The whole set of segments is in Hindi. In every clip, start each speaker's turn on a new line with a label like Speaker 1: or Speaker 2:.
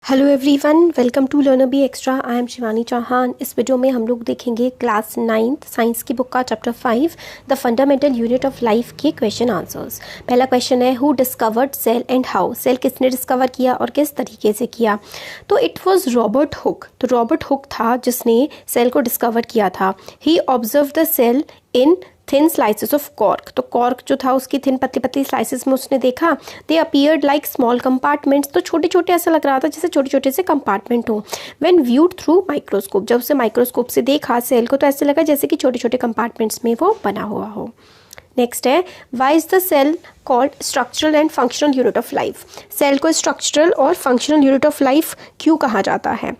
Speaker 1: Hello everyone, welcome to learner B extra. I am Shivani Chauhan. इस वीडियो में हम लोग देखेंगे क्लास 9th साइंस की बुक का chapter 5 the fundamental unit of life के क्वेश्चन आंसर्स। पहला क्वेश्चन है, who discovered cell and how. Cell किसने डिस्कवर किया और किस तरीके से किया? तो इट वाज रॉबर्ट हुक। तो रॉबर्ट हुक था जिसने सेल को डिस्कवर किया था। He observe the cell in thin slices of cork. तो कॉर्क जो था उसकी थिन पतली पतली स्लाइसेस में उसने देखा। दे अपीयर्ड लाइक स्मॉल कंपार्टमेंट्स। तो छोटे छोटे ऐसा लग रहा था जैसे छोटे छोटे से कंपार्टमेंट हो। व्हेन व्यूड थ्रू माइक्रोस्कोप, जब उसे माइक्रोस्कोप से देखा सेल को तो ऐसे लगा जैसे कि छोटे छोटे कंपार्टमेंट्स में वो बना हुआ हो। नेक्स्ट है, why is the cell called structural and functional unit of life. Cell को स्ट्रक्चरल और फंक्शनल यूनिट ऑफ लाइफ क्यों कहा जाता है?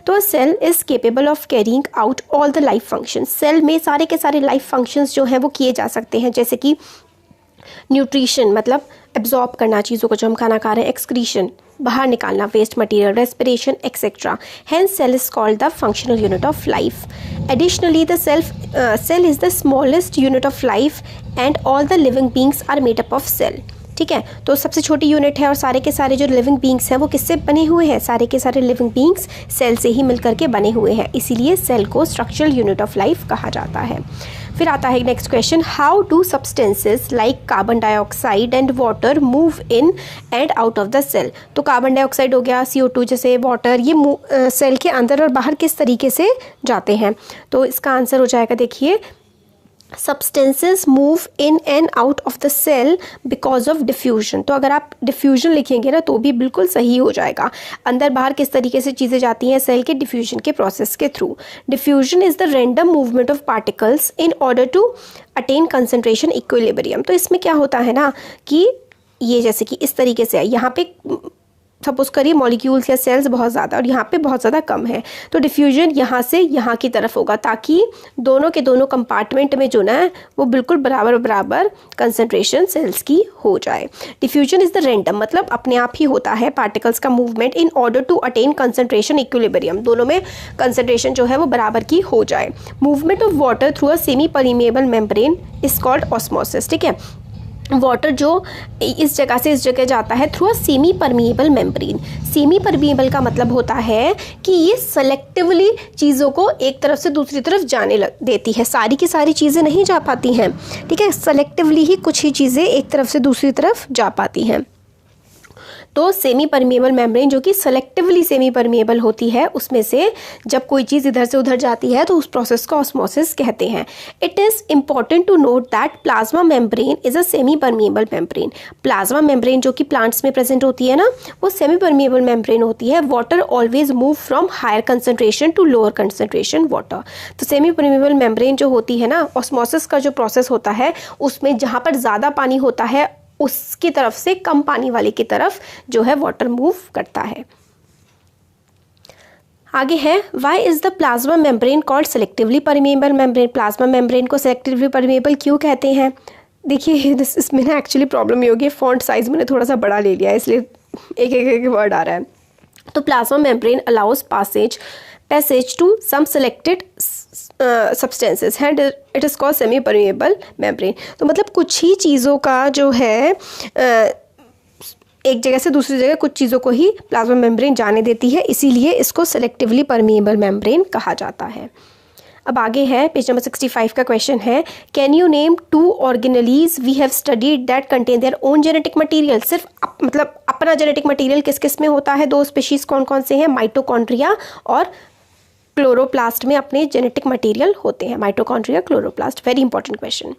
Speaker 1: तो cell is capable of carrying out all the life functions. Cell में सारे के सारे लाइफ फंक्शंस जो हैं वो किए जा सकते हैं, जैसे कि न्यूट्रिशन मतलब एब्जॉर्ब करना चीज़ों को जो हम खाना खा रहे हैं, एक्सक्रीशन बाहर निकालना waste material, respiration etcetera. Hence cell is called the functional unit of life. Additionally the cell is the smallest unit of life and all the living beings are made up of cell. ठीक है, तो सबसे छोटी यूनिट है और सारे के सारे जो लिविंग बींग्स हैं वो किससे बने हुए हैं? सारे के सारे लिविंग बींग्स सेल से ही मिलकर के बने हुए हैं, इसीलिए सेल को स्ट्रक्चरल यूनिट ऑफ लाइफ कहा जाता है। फिर आता है next question, how do substances like carbon dioxide and water move in and out of the cell. तो कार्बन डाइऑक्साइड हो गया, CO2 जैसे वाटर, ये सेल के अंदर और बाहर किस तरीके से जाते हैं? तो इसका आंसर हो जाएगा, देखिए, substances move in and out of the cell because of diffusion. तो अगर आप डिफ्यूजन लिखेंगे ना तो भी बिल्कुल सही हो जाएगा। अंदर बाहर किस तरीके से चीज़ें जाती हैं? सेल के डिफ्यूजन के प्रोसेस के through. Diffusion is the random movement of particles in order to attain concentration equilibrium. तो इसमें क्या होता है ना कि ये जैसे कि इस तरीके से है, यहाँ पे सपोज करिए मॉलिक्यूल्स या सेल्स बहुत ज़्यादा और यहाँ पे बहुत ज़्यादा कम है, तो डिफ्यूजन यहाँ से यहाँ की तरफ होगा ताकि दोनों के दोनों कंपार्टमेंट में जो ना वो बिल्कुल बराबर बराबर कंसंट्रेशन सेल्स की हो जाए। डिफ्यूजन इज द रैंडम मतलब अपने आप ही होता है पार्टिकल्स का movement in order to attain concentration equilibrium, दोनों में कंसंट्रेशन जो है वो बराबर की हो जाए। Movement of water through a semi permeable membrane is called osmosis. ठीक है, वाटर जो इस जगह से इस जगह जाता है through a semi permeable membrane. Semi permeable का मतलब होता है कि ये सेलेक्टिवली चीज़ों को एक तरफ से दूसरी तरफ जाने देती है, सारी की सारी चीज़ें नहीं जा पाती हैं। ठीक है, सेलेक्टिवली ही कुछ ही चीज़ें एक तरफ से दूसरी तरफ जा पाती हैं। तो सेमी परमिएबल मेम्ब्रेन जो कि सेलेक्टिवली सेमी परमिएबल होती है, उसमें से जब कोई चीज़ इधर से उधर जाती है तो उस प्रोसेस को ऑस्मोसिस कहते हैं। It is important to note that plasma membrane is a semi permeable membrane. Plasma membrane जो कि प्लांट्स में प्रेजेंट होती है ना, वो सेमी परमिएबल मेम्ब्रेन होती है। Water always move from higher concentration to lower concentration water. तो सेमी परमिएबल मेम्ब्रेन जो होती है ना, ऑस्मोसिस का जो प्रोसेस होता है उसमें जहाँ पर ज़्यादा पानी होता है उसकी तरफ से कम पानी वाले की तरफ जो है वाटर मूव करता है। आगे है, why is the plasma membrane called selectively permeable membrane. Plasma membrane को सेलेक्टिवली परमिएबल क्यों कहते हैं? देखिए इसमें ना एक्चुअली प्रॉब्लम ये होगी, फॉन्ट साइज मैंने थोड़ा सा बड़ा ले लिया है इसलिए एक एक वर्ड आ रहा है। तो plasma membrane allows passage to some selected substances and it is called semi permeable membrane। तो मतलब कुछ ही चीज़ों का जो है एक जगह से दूसरी जगह कुछ चीज़ों को ही प्लाज्मा मेम्ब्रेन जाने देती है, इसीलिए इसको सेलेक्टिवली परमिएबल मेम्ब्रेन कहा जाता है। अब आगे है पेज नंबर 65 का क्वेश्चन है, can you name 2 organelles we have studied that contain their own genetic material. सिर्फ मतलब अपना जेनेटिक मटेरियल किस किस में होता है? 2 स्पीशीज कौन कौन से हैं? माइटोकॉन्ड्रिया और क्लोरोप्लास्ट में अपने जेनेटिक मटेरियल होते हैं। Mitochondria, chloroplast, very important question.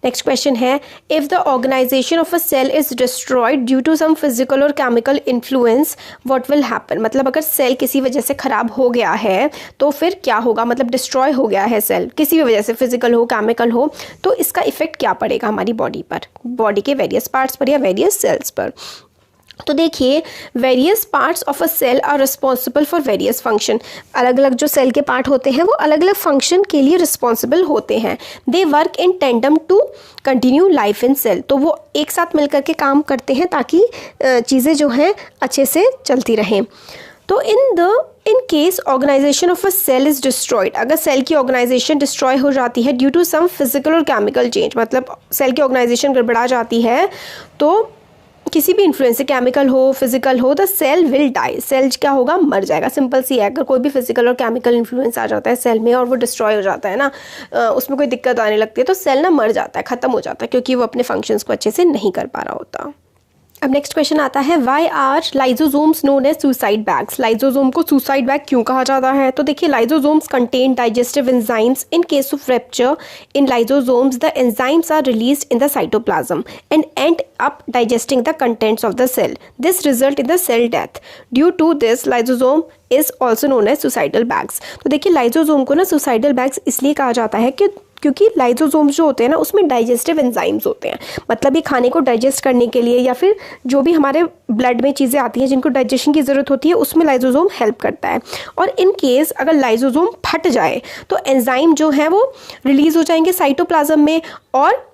Speaker 1: Next question है, if the organisation of a cell is destroyed due to some physical और chemical influence what will happen. मतलब अगर सेल किसी वजह से खराब हो गया है तो फिर क्या होगा? मतलब डिस्ट्रॉय हो गया है सेल किसी भी वजह से, फिजिकल हो केमिकल हो, तो इसका इफेक्ट क्या पड़ेगा हमारी बॉडी पर, बॉडी के वेरियस पार्ट्स पर या वेरियस सेल्स पर? तो देखिए, various parts of a cell are responsible for various function. अलग अलग जो सेल के पार्ट होते हैं वो अलग अलग फंक्शन के लिए रिस्पॉन्सिबल होते हैं। They work in tandem to continue life in cell. तो वो एक साथ मिलकर के काम करते हैं ताकि चीज़ें जो हैं अच्छे से चलती रहें। तो in case organisation of a cell is destroyed, अगर सेल की ऑर्गेनाइजेशन डिस्ट्रॉय हो जाती है ड्यू टू सम फिजिकल और केमिकल चेंज, मतलब सेल की ऑर्गेनाइजेशन गड़बड़ा जाती है तो किसी भी इन्फ्लुएंस से, केमिकल हो फिजिकल हो, the cell will die, cell क्या होगा, मर जाएगा। सिंपल सी है, अगर कोई भी फिजिकल और केमिकल इन्फ्लुएंस आ जाता है सेल में और वो डिस्ट्रॉय हो जाता है ना, उसमें कोई दिक्कत आने लगती है, तो सेल ना मर जाता है, ख़त्म हो जाता है, क्योंकि वो अपने फंक्शंस को अच्छे से नहीं कर पा रहा होता। अब नेक्स्ट क्वेश्चन आता है, why are lysosomes known as suicide bags, lysosome को सुसाइड बैग क्यों कहा जाता है? तो देखिए, lysosomes contain digestive enzymes. In case of rupture in lysosomes the enzymes are released in the cytoplasm and end up digesting the contents of the cell. This result in the cell death. Due to this lysosome is also known as suicidal bags. तो देखिए, लाइजोसोम को ना सुसाइडल बैग्स इसलिए कहा जाता है क्योंकि लाइजोसोम्स जो होते हैं ना, उसमें डाइजेस्टिव एंजाइम्स होते हैं, मतलब ये खाने को डाइजेस्ट करने के लिए या फिर जो भी हमारे ब्लड में चीज़ें आती हैं जिनको डाइजेशन की ज़रूरत होती है, उसमें लाइजोसोम हेल्प करता है। और इन केस अगर लाइजोसोम फट जाए तो एंजाइम जो है वो रिलीज हो जाएंगे साइटोप्लाज्म में और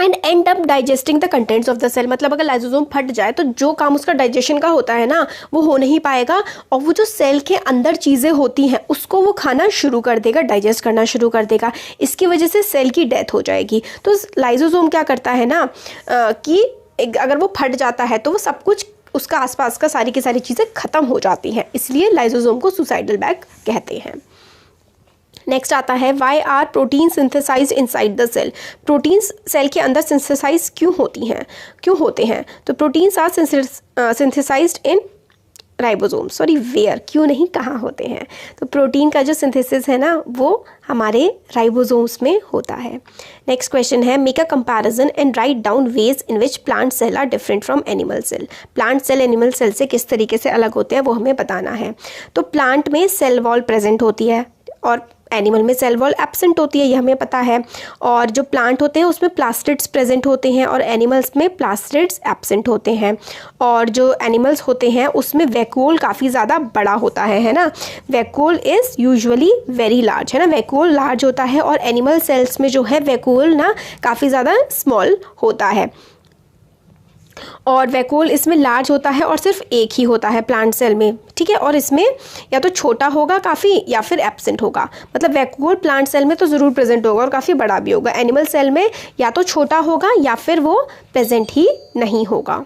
Speaker 1: end up digesting the contents of the cell. मतलब अगर लाइजोसोम फट जाए तो जो काम उसका डाइजेशन का होता है ना, वो हो नहीं पाएगा, और वो जो सेल के अंदर चीज़ें होती हैं उसको वो खाना शुरू कर देगा, डाइजेस्ट करना शुरू कर देगा। इसकी वजह से सेल की डेथ हो जाएगी। तो लाइजोसोम क्या करता है ना कि अगर वो फट जाता है तो वो सब कुछ उसका आसपास का सारी की सारी चीज़ें ख़त्म हो जाती हैं, इसलिए लाइजोसोम को सुसाइडल बैग कहते हैं। नेक्स्ट आता है, why are protein synthesized inside the cell, proteins cell के अंदर सिंथेसाइज क्यों होते हैं? तो proteins are synthesized in ribosome, sorry where, क्यों नहीं, कहाँ होते हैं? तो प्रोटीन का जो सिंथेसिस है ना वो हमारे राइबोसोम्स में होता है। नेक्स्ट क्वेश्चन है, make a comparison and write down ways in which plant cell are different from animal cell. Plant cell animal cell से किस तरीके से अलग होते हैं वो हमें बताना है। तो प्लांट में सेल वॉल प्रेजेंट होती है और एनिमल में सेल वॉल एब्सेंट होती है, ये हमें पता है। और जो प्लांट होते हैं उसमें प्लास्टिड्स प्रेजेंट होते हैं और एनिमल्स में प्लास्टिड्स एब्सेंट होते हैं। और जो एनिमल्स होते हैं उसमें वैक्यूल काफ़ी ज़्यादा बड़ा होता है ना, vacuole is usually very large, है ना, वैक्यूल लार्ज होता है। और एनिमल सेल्स में जो है वैक्यूल ना काफ़ी ज़्यादा स्मॉल होता है, और वैक्यूल इसमें लार्ज होता है और सिर्फ एक ही होता है प्लांट सेल में, ठीक है। और इसमें या तो छोटा होगा काफ़ी या फिर एब्सेंट होगा, मतलब वैक्यूल प्लांट सेल में तो ज़रूर प्रेजेंट होगा और काफ़ी बड़ा भी होगा। एनिमल सेल में या तो छोटा होगा या फिर वो प्रेजेंट ही नहीं होगा।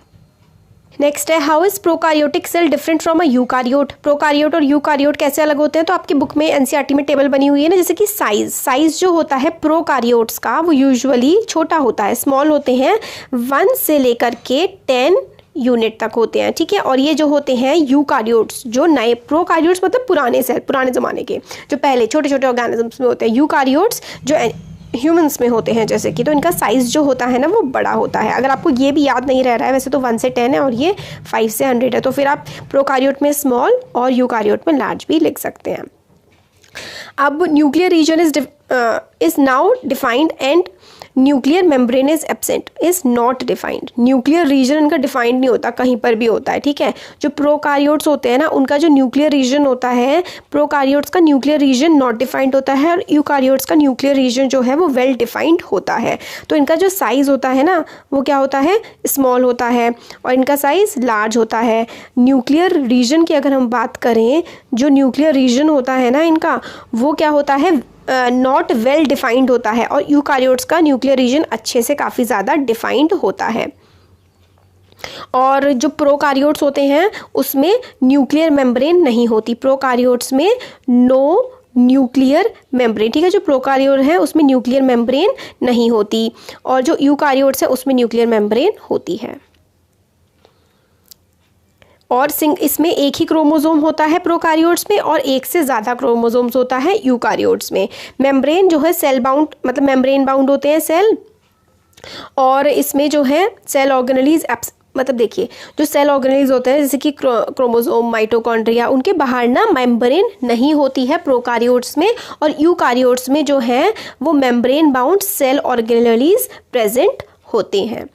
Speaker 1: नेक्स्ट है, how is prokaryotic cell different from a eukaryote. Prokaryote और यूकारियोट कैसे अलग होते हैं? तो आपकी बुक में एनसीईआरटी में टेबल बनी हुई है ना, जैसे कि साइज जो होता है प्रोकारियोट्स का वो यूजुअली छोटा होता है, स्मॉल होते हैं, 1 से लेकर के 10 यूनिट तक होते हैं, ठीक है। और ये जो होते हैं यूकारियोट्स, जो नए, प्रोकारियोट्स मतलब पुराने सेल, पुराने ज़माने के जो पहले छोटे छोटे ऑर्गेनिजम्स में होते हैं, यूकारियोट्स जो ह्यूमंस में होते हैं जैसे कि, तो इनका साइज़ जो होता है ना वो बड़ा होता है। अगर आपको ये भी याद नहीं रह रहा है, वैसे तो 1 से 10 है और ये 5 से 100 है, तो फिर आप प्रोकारियोट में स्मॉल और यूकारियोट में लार्ज भी लिख सकते हैं। अब nuclear region is now defined and nuclear membrane is absent, is not defined. Nuclear region इनका डिफाइंड नहीं होता, कहीं पर भी होता है, ठीक है। जो प्रोकारियोट्स होते हैं ना उनका जो न्यूक्लियर रीजन होता है, प्रोकारियोट्स का न्यूक्लियर रीजन नॉट डिफाइंड होता है और यूकारियोट्स का न्यूक्लियर रीजन जो है वो वेल डिफाइंड होता है। तो इनका जो साइज़ होता है ना वो क्या होता है, स्मॉल होता है और इनका साइज़ लार्ज होता है। न्यूक्लियर रीजन की अगर हम बात करें, जो न्यूक्लियर रीजन होता है ना इनका वो क्या होता है, नॉट वेल डिफाइंड होता है, और यूकारियोट्स का न्यूक्लियर रीजन अच्छे से काफ़ी ज़्यादा डिफाइंड होता है। और जो प्रोकारियोट्स होते हैं उसमें न्यूक्लियर मेम्ब्रेन नहीं होती, प्रोकारियोट्स में नो न्यूक्लियर मेम्ब्रेन, ठीक है। जो प्रोकारियोट है उसमें न्यूक्लियर मेम्ब्रेन नहीं होती और जो यूकारियोट्स है उसमें न्यूक्लियर मेम्ब्रेन होती है। और इसमें एक ही क्रोमोसोम होता है प्रोकारियोट्स में और एक से ज़्यादा क्रोमोसोम्स होता है यूकारियोट्स में। मेम्ब्रेन जो है सेल बाउंड, मतलब मेम्ब्रेन बाउंड होते हैं सेल, और इसमें जो है सेल ऑर्गेनेलीज, मतलब देखिए जो सेल ऑर्गेनेलीज होते हैं जैसे कि क्रोमोसोम, माइटोकॉन्ड्रिया, उनके बाहर ना मेम्ब्रेन नहीं होती है प्रोकारियोट्स में, और यूकारियोट्स में जो है वो membrane bound cell organelles present होते हैं।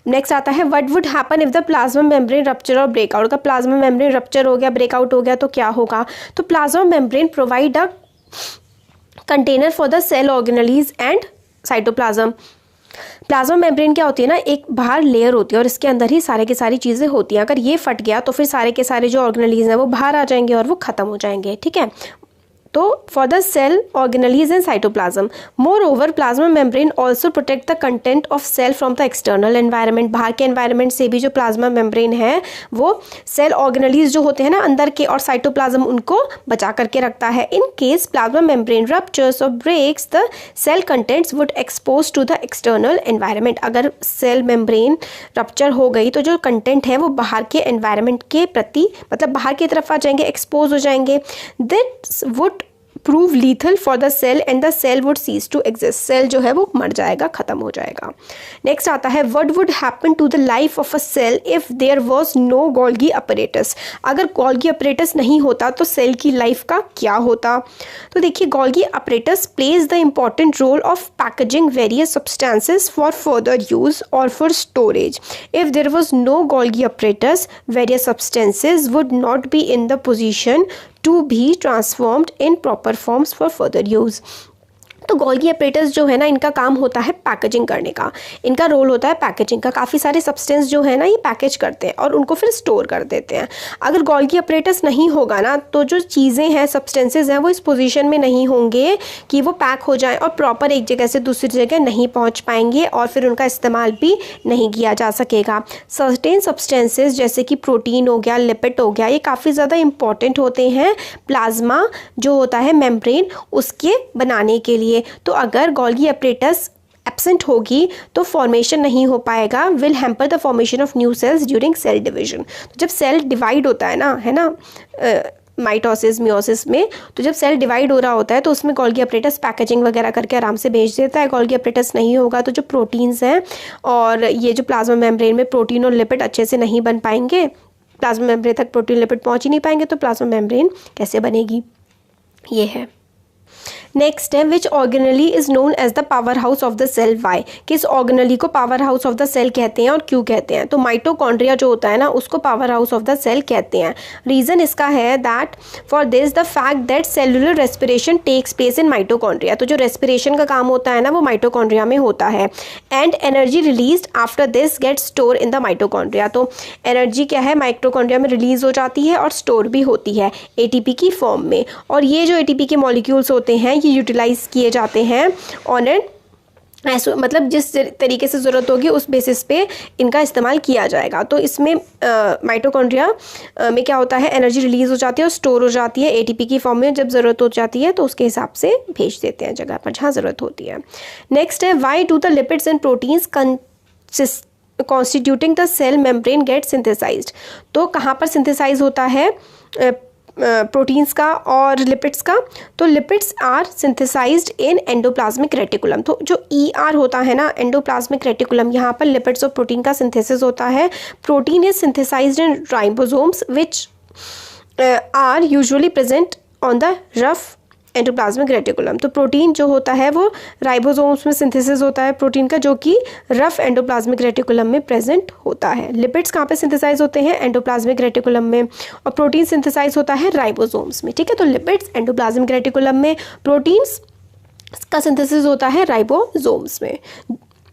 Speaker 1: नेक्स्ट आता है, what would happen if the plasma membrane rupture और ब्रेकआउट। का प्लाज्मा मेम्ब्रेन रप्चर हो गया, ब्रेकआउट हो गया तो क्या होगा? तो plasma membrane provide a container for the cell organelles and cytoplasm. Plasma membrane क्या होती है ना, एक बाहर लेयर होती है और इसके अंदर ही सारे की सारी चीज़ें होती हैं। अगर ये फट गया तो फिर सारे के सारे जो ऑर्गेनेलीज हैं वो बाहर आ जाएंगे और वो ख़त्म हो जाएंगे, ठीक है। तो for the cell organelles and cytoplasm. Moreover plasma membrane also protect the content of cell from the external environment. बाहर के एनवायरनमेंट से भी जो प्लाज्मा मेम्ब्रेन है वो सेल ऑर्गेनलीज जो होते हैं ना अंदर के, और साइटोप्लाज्म उनको बचा करके रखता है। In case plasma membrane ruptures और breaks, the cell contents would expose to the external environment. अगर सेल मेम्ब्रेन रप्चर हो गई तो जो कंटेंट है वो बाहर के एनवायरनमेंट के प्रति, मतलब बाहर की तरफ आ जाएंगे, एक्सपोज हो जाएंगे। This would prove lethal for the cell and the cell would cease to exist. Cell जो है वो मर जाएगा, खत्म हो जाएगा। नेक्स्ट आता है what would happen to the life of a cell if there was no Golgi apparatus. अगर गोल्गी अपरेटस नहीं होता तो सेल की लाइफ का क्या होता? तो देखिए, Golgi apparatus plays the important role of packaging various substances for further use और for storage. If there was no Golgi apparatus, various substances would not be in the position to be transformed in proper forms for further use। तो गोल्गी अपरेटस जो है ना, इनका काम होता है पैकेजिंग करने का, इनका रोल होता है पैकेजिंग का। काफ़ी सारे सब्सटेंस जो है ना ये पैकेज करते हैं और उनको फिर स्टोर कर देते हैं। अगर गोल्गी अपरेटस नहीं होगा ना तो जो चीज़ें हैं, सब्सटेंसेस हैं, वो इस पोजीशन में नहीं होंगे कि वो पैक हो जाएं और प्रॉपर एक जगह से दूसरी जगह नहीं पहुंच पाएंगे और फिर उनका इस्तेमाल भी नहीं किया जा सकेगा। सर्टेन सब्सटेंसेस जैसे कि प्रोटीन हो गया, लिपिड हो गया, ये काफ़ी ज़्यादा इंपॉर्टेंट होते हैं प्लाज्मा जो होता है मेम्ब्रेन उसके बनाने के लिए। तो अगर गोल्गी अपरेटस एब्सेंट होगी तो फॉर्मेशन नहीं हो पाएगा, will hamper the formation of new cells during cell division. तो जब सेल डिवाइड होता है ना माइटोसिस मियोसिस में, तो जब सेल डिवाइड हो रहा होता है तो उसमें गोल्गी अपरेटस पैकेजिंग वगैरह करके आराम से भेज देता है। गोल्गी अपरेटस नहीं होगा तो जो प्रोटीन्स हैं और ये जो प्लाज्मा मेम्ब्रेन में प्रोटीन और लिपिड अच्छे से नहीं बन पाएंगे, प्लाज्मा मेम्ब्रेन तक प्रोटीन लिपिड पहुंच ही नहीं पाएंगे, तो प्लाज्मा मेम्ब्रेन कैसे बनेगी? ये है। नेक्स्ट है which organelle is known as the powerhouse of the cell. Why? किस ऑर्गेनली को powerhouse of the cell कहते हैं और क्यों कहते हैं? तो माइटोकॉन्ड्रिया जो होता है ना उसको powerhouse of the cell कहते हैं। रीजन इसका है that for this the fact that cellular respiration takes place in mitochondria. तो जो रेस्पिरेशन का काम होता है ना वो माइटोकॉन्ड्रिया में होता है। And energy release after this get store in the mitochondria. तो एनर्जी क्या है, माइटोकॉन्ड्रिया में रिलीज हो जाती है और स्टोर भी होती है एटीपी की फॉर्म में। और ये जो एटीपी के मॉलिक्यूल्स होते हैं ये यूटिलाइज किए जाते हैं ऑन एन, मतलब जिस तरीके से ज़रूरत होगी उस बेसिस पे इनका इस्तेमाल किया जाएगा। तो इसमें माइटोकॉन्ड्रिया में क्या होता है, एनर्जी रिलीज हो जाती है और स्टोर हो जाती है एटीपी की फॉर्म में। जब ज़रूरत हो जाती है तो उसके हिसाब से भेज देते हैं जगह पर जहाँ ज़रूरत होती है। नेक्स्ट है why do the lipids and proteins constituting the cell membrane get synthesized. तो कहाँ पर सिंथेसाइज होता है प्रोटीन्स का और लिपिड्स का? तो lipids are synthesized in endoplasmic reticulum. तो जो ER होता है ना एंडोप्लाज्मिक रेटिकुलम, यहाँ पर लिपिड्स और प्रोटीन का सिंथेसिस होता है। Protein is synthesised in ribosomes which are usually present on the rough endoplasmic reticulum. तो प्रोटीन जो होता है वो राइबोसोम्स में सिंथेसिस होता है प्रोटीन का, जो कि रफ एंडोप्लाज्मिक रेटिकुलम में प्रेजेंट होता है। लिपिड्स कहाँ पे सिंथेसाइज होते हैं? एंडोप्लाज्मिक रेटिकुलम में। और प्रोटीन सिंथेसाइज होता है राइबोसोम्स में। ठीक है, तो लिपिड्स एंडोप्लाज्मिक रेटिकुलम में, प्रोटीन्स का सिंथेसिस होता है राइबोसोम्स में।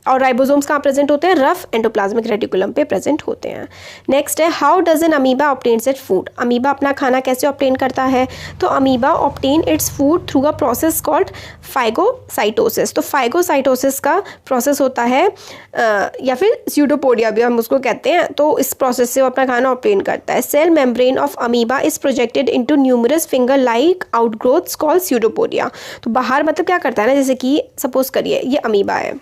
Speaker 1: और राइबोसोम्स कहाँ प्रेजेंट होते हैं? रफ एंडोप्लाज्मिक रेटिकुलम पे प्रेजेंट होते हैं। नेक्स्ट है how does N amoeba obtains its food. Amoeba अपना खाना कैसे ऑब्टेन करता है? तो amoeba obtain its food through a process called phagocytosis. तो फाइगोसाइटोसिस का प्रोसेस होता है या फिर स्यूडोपोडिया भी हम उसको कहते हैं। तो इस प्रोसेस से वो अपना खाना ऑब्टेन करता है। Cell membrane of amoeba is projected into numerous finger like outgrowths called pseudopodia. तो बाहर मतलब क्या करता है ना, जैसे कि सपोज करिए ये अमीबा है,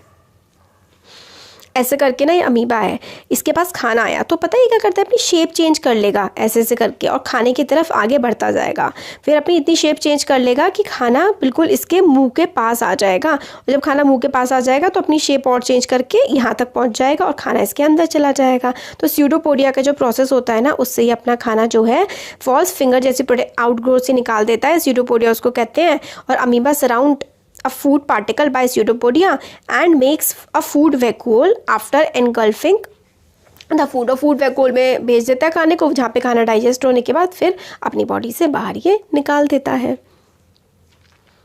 Speaker 1: ऐसे करके ना ये अमीबा है, इसके पास खाना आया तो पता है क्या करता है, अपनी शेप चेंज कर लेगा ऐसे ऐसे करके और खाने की तरफ आगे बढ़ता जाएगा। फिर अपनी इतनी शेप चेंज कर लेगा कि खाना बिल्कुल इसके मुंह के पास आ जाएगा। और जब खाना मुंह के पास आ जाएगा तो अपनी शेप और चेंज करके यहाँ तक पहुँच जाएगा और खाना इसके अंदर चला जाएगा। तो स्यूडोपोडिया का जो प्रोसेस होता है ना उससे ही अपना खाना जो है फॉल्स फिंगर जैसी आउटग्रोथ से निकाल देता है। स्यूडोपोडिया उसको कहते हैं। और amoeba surround a food particle by pseudopodia and makes a food vacuole after engulfing the food। और फूड वैक्यूल में भेज देता है खाने को, जहाँ पे खाना डाइजेस्ट होने के बाद फिर अपनी बॉडी से बाहर ये निकाल देता है।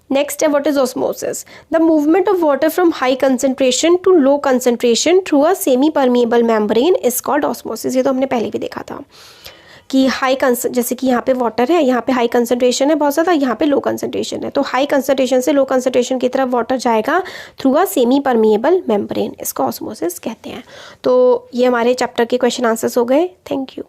Speaker 1: नेक्स्ट है what is osmosis. The movement of water from high concentration to low concentration through a semi permeable membrane is called osmosis. ये तो हमने पहले भी देखा था। कि जैसे कि यहाँ पे वाटर है, यहाँ पे हाई कंसंट्रेशन है बहुत ज़्यादा, यहाँ पे लो कंसंट्रेशन है, तो हाई कंसंट्रेशन से लो कंसंट्रेशन की तरफ वाटर जाएगा through a semi permeable membrane, इसको ऑस्मोसिस कहते हैं। तो ये हमारे चैप्टर के क्वेश्चन आंसर्स हो गए। Thank you.